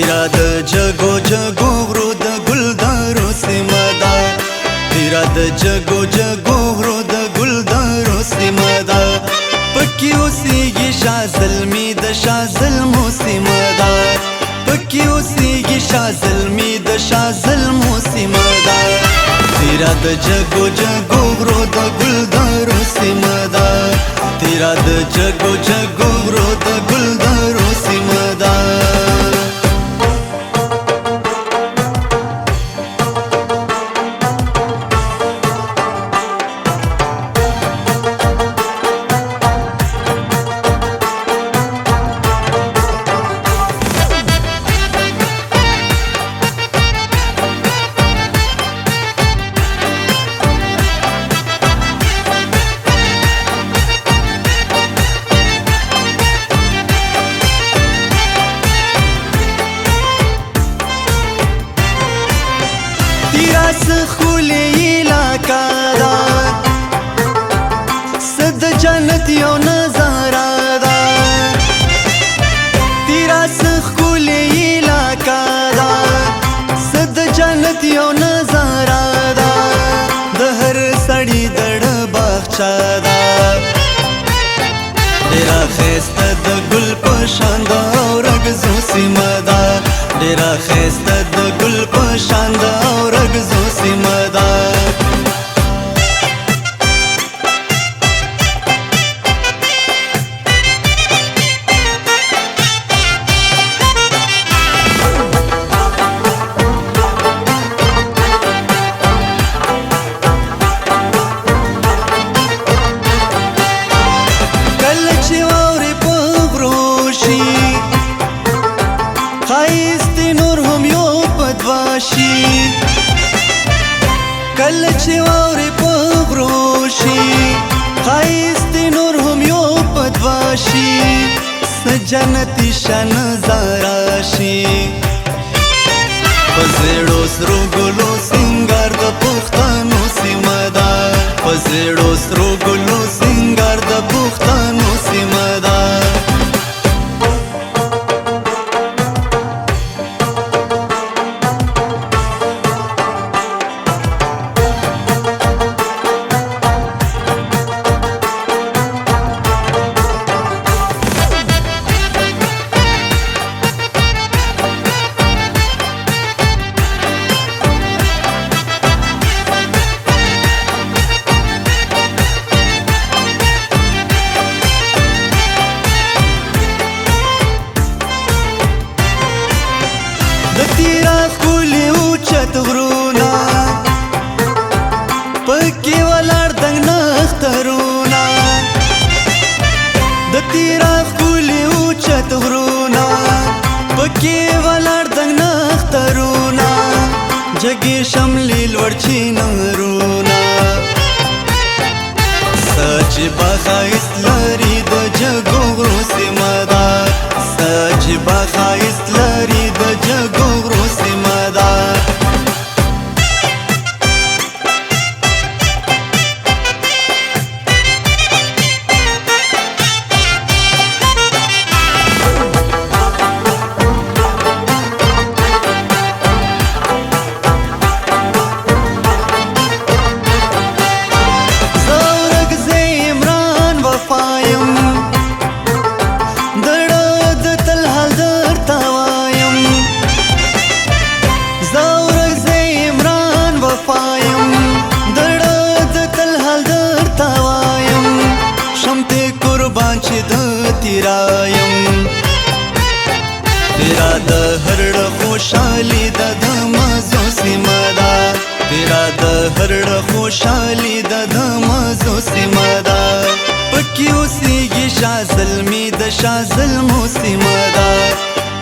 تیرا د جګو جګو غرو د ګلدارو سیمه ده تیرا د جګو جګو غرو د ګلدارو سیمه ده پکې اوسېږي شاه زلمي د شاه زلمو سیمه ده پکې اوسېږي شاه زلمي د شاه زلمو سیمه ده تیرا د جګو جګو غرو د ګلدارو سیمه ده تیرا د جګو جګو غرو د ګلدارو سیمه ده تیرا سخولی علاقہ دا صد جنت یو نظارہ دا تیرا سخولی علاقہ دا صد جنت یو نظارہ دا دہر سڑی دڑ باغچہ دا ډیرا خیسته د ګل په شان د اورګزو سیمه ده ډیرا خیسته د ګل په شان د اورګزو سیمه ده کله چې واورې په غرو شي ښایست نور هم یو په دوه شي څه جنتي شه نظاره شي په زیړو سرو ګلو سینګار د پښتنو سیمه ده په زیړو سرو ګلو سینګار د پښتنو سیمه ده تیرا ښکلي اوچت غرونه پکې ولاړ دنګ نخترونه د تیرا ښکلي اوچت غرونه پکې ولاړ دنګ نخترونه جګې شملې لوړ چینارونه څه چې به ښایست لري د جګو غرو سیمه ده څه چې به ښایست لري د جګو غرو سیمه ده تیرا د هرړ خوشحالي د مزو سیمه ده تیرا د هرړ خوشحالي د مزو سیمه ده پکې اوسېږي شاه زلمي د شاه زلمو سیمه ده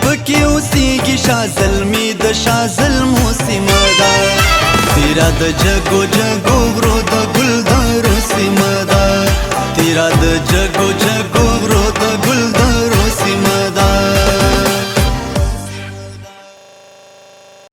پکې اوسېږي شاه زلمي د شاه زلمو سیمه ده تیرا د جګو جګو غرو د ګل